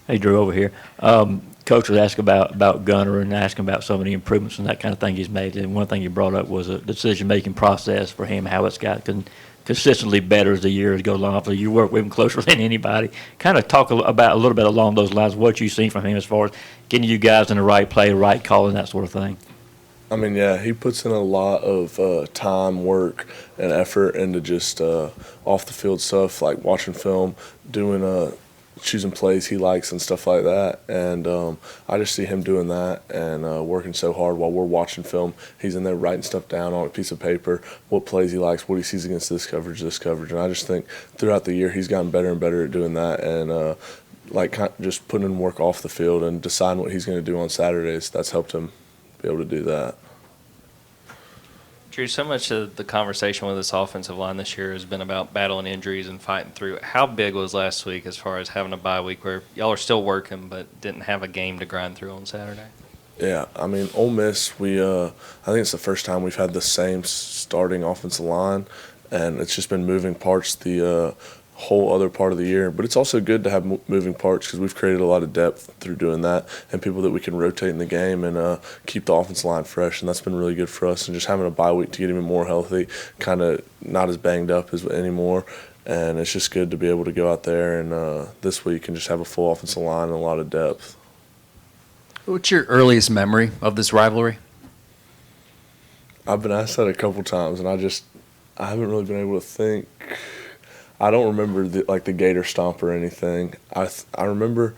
Hey, Drew, over here. Coach was asking about Gunner and asking about some of the improvements and that kind of thing he's made. And one thing you brought up was a decision-making process for him, how it's got consistently better as the years go along. Obviously, you work with him closer than anybody. Kind of talk about a little bit along those lines, what you've seen from him as far as getting you guys in the right play, right call, and that sort of thing. I mean, yeah, he puts in a lot of time, work, and effort into just off the field stuff like watching film, doing choosing plays he likes and stuff like that. And I just see him doing that and working so hard while we're watching film. He's in there writing stuff down on a piece of paper, what plays he likes, what he sees against this coverage. And I just think throughout the year he's gotten better and better at doing that and just putting in work off the field and deciding what he's going to do on Saturdays. That's helped him be able to do that. Drew, so much of the conversation with this offensive line this year has been about battling injuries and fighting through it. How big was last week as far as having a bye week where y'all are still working but didn't have a game to grind through on Saturday? Yeah, I mean, Ole Miss, I think it's the first time we've had the same starting offensive line, and it's just been moving parts the whole other part of the year. But it's also good to have moving parts because we've created a lot of depth through doing that and people that we can rotate in the game and keep the offensive line fresh, and that's been really good for us. And just having a bye week to get even more healthy, kind of not as banged up as anymore. And it's just good to be able to go out there and this week and just have a full offensive line and a lot of depth. What's your earliest memory of this rivalry? I've been asked that a couple times, and I haven't really been able to think. I don't remember the Gator stomp or anything. I remember,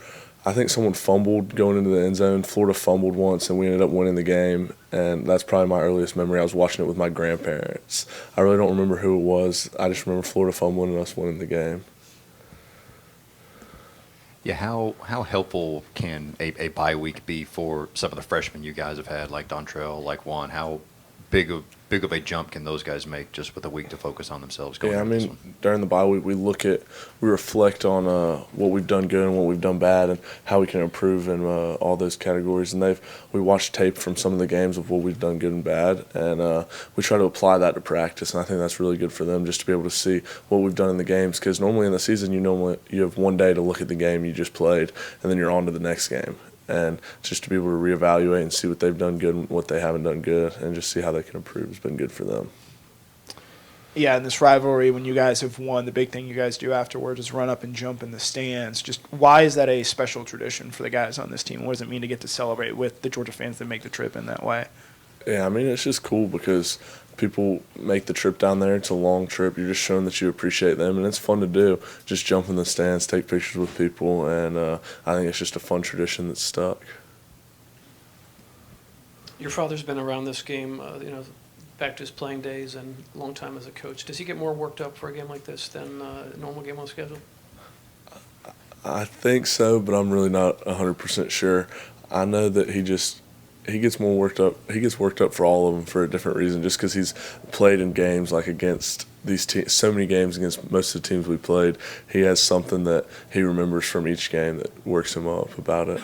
I think someone fumbled going into the end zone. Florida fumbled once, and we ended up winning the game. And that's probably my earliest memory. I was watching it with my grandparents. I really don't remember who it was. I just remember Florida fumbling and us winning the game. Yeah, how helpful can a bye week be for some of the freshmen you guys have had, like Dontrell, like Juan? How big of a jump can those guys make just with a week to focus on themselves going into this one? During the bye week, we reflect on what we've done good and what we've done bad and how we can improve in all those categories. And we watched tape from some of the games of what we've done good and bad, and we try to apply that to practice. And I think that's really good for them just to be able to see what we've done in the games, because normally in the season you have one day to look at the game you just played, and then you're on to the next game. And just to be able to reevaluate and see what they've done good and what they haven't done good and just see how they can improve has been good for them. Yeah, in this rivalry, when you guys have won, the big thing you guys do afterwards is run up and jump in the stands. Just why is that a special tradition for the guys on this team? What does it mean to get to celebrate with the Georgia fans that make the trip in that way? Yeah, I mean, it's just cool because people make the trip down there. It's a long trip. You're just showing that you appreciate them, and it's fun to do. Just jump in the stands, take pictures with people, and I think it's just a fun tradition that's stuck. Your father's been around this game, back to his playing days and a long time as a coach. Does he get more worked up for a game like this than a normal game on schedule? I think so, but I'm really not 100% sure. I know that he gets more worked up. He gets worked up for all of them for a different reason, just because he's played in games like against these teams, so many games against most of the teams we played. He has something that he remembers from each game that works him up about it.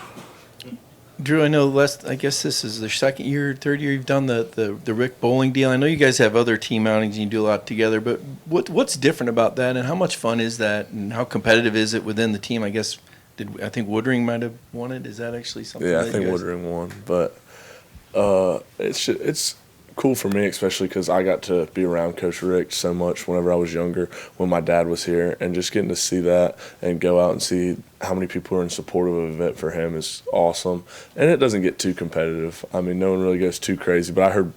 Drew, I know I guess this is the third year you've done the Rick bowling deal. I know you guys have other team outings and you do a lot together, but what's different about that, and how much fun is that, and how competitive is it within the team? I guess I think Woodring might have won it. Is that actually something? Yeah, I think Woodring won, but it's cool for me, especially because I got to be around Coach Richt so much whenever I was younger, when my dad was here, and just getting to see that and go out and see how many people are in support of an event for him is awesome. And it doesn't get too competitive. I mean, no one really goes too crazy, but I heard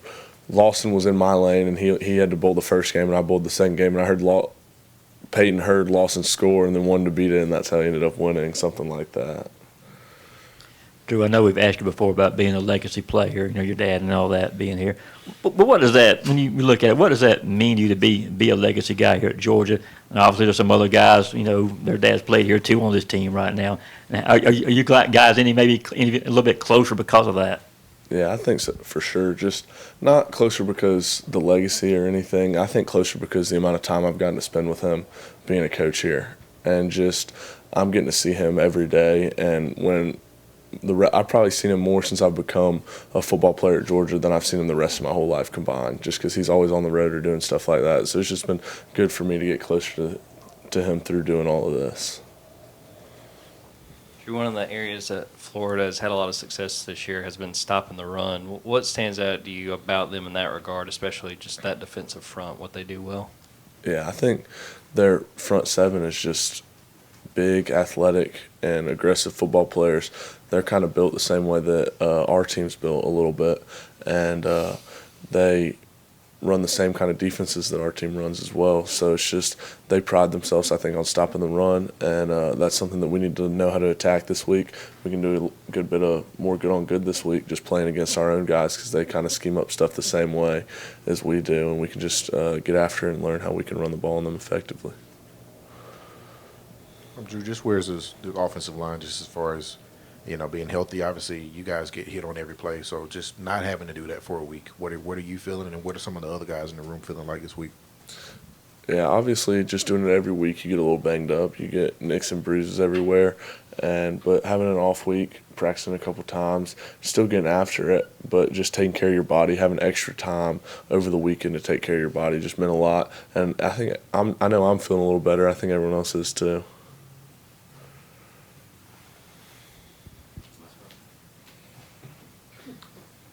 Lawson was in my lane, and he had to bowl the first game, and I bowled the second game, and I heard Peyton heard Lawson score and then wanted to beat it, and that's how he ended up winning, something like that. Drew, I know we've asked you before about being a legacy player, your dad and all that being here. But what does that, when you look at it, what does that mean to you to be a legacy guy here at Georgia? And obviously there's some other guys, their dads played here too on this team right now. Are you guys maybe a little bit closer because of that? Yeah, I think so, for sure. Just not closer because the legacy or anything. I think closer because the amount of time I've gotten to spend with him being a coach here. And just I'm getting to see him every day. And when I've probably seen him more since I've become a football player at Georgia than I've seen him the rest of my whole life combined, just because he's always on the road or doing stuff like that. So it's just been good for me to get closer to him through doing all of this. Drew, one of the areas that Florida has had a lot of success this year has been stopping the run. What stands out to you about them in that regard, especially just that defensive front, what they do well? Yeah, I think their front seven is just big, athletic, and aggressive football players. They're kind of built the same way that our team's built a little bit, and they run the same kind of defenses that our team runs as well. So it's just they pride themselves, I think, on stopping the run, and that's something that we need to know how to attack this week. We can do a good bit of more good on good this week, just playing against our own guys because they kind of scheme up stuff the same way as we do, and we can just get after it and learn how we can run the ball on them effectively. Drew, just where's the offensive line just as far as, being healthy? Obviously, you guys get hit on every play, so just not having to do that for a week. What are you feeling, and what are some of the other guys in the room feeling like this week? Yeah, obviously, just doing it every week, you get a little banged up. You get nicks and bruises everywhere, but having an off week, practicing a couple times, still getting after it, but just taking care of your body, having extra time over the weekend to take care of your body just meant a lot. And I think I know I'm feeling a little better. I think everyone else is too.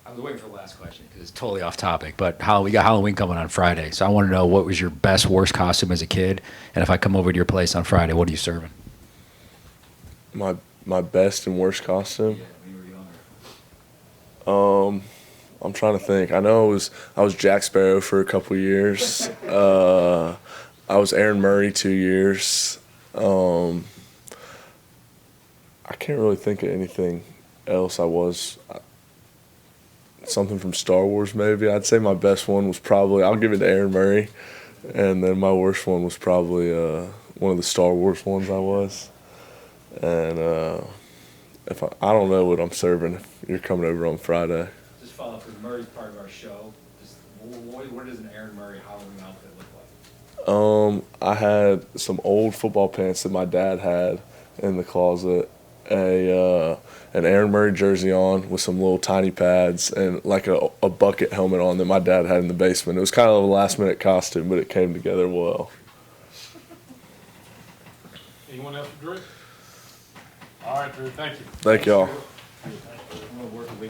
I was waiting for the last question because it's totally off topic, but we got Halloween coming on Friday, so I want to know what was your best, worst costume as a kid, and if I come over to your place on Friday, what are you serving? My best and worst costume? Yeah, when you were younger. I'm trying to think. I know I was Jack Sparrow for a couple years. I was Aaron Murray 2 years. I can't really think of anything else I was. Something from Star Wars, maybe. I'd say my best one was probably, I'll give it to Aaron Murray. And then my worst one was probably one of the Star Wars ones I was. And if I don't know what I'm serving if you're coming over on Friday. Just follow up, because Murray's part of our show. Just what does an Aaron Murray Halloween outfit look like? I had some old football pants that my dad had in the closet, an Aaron Murray jersey on with some little tiny pads, and like a bucket helmet on that my dad had in the basement. It was kind of a last-minute costume, but it came together well. Anyone else for Drew? All right, Drew, thank you. Thank y'all. I'm going to work a week.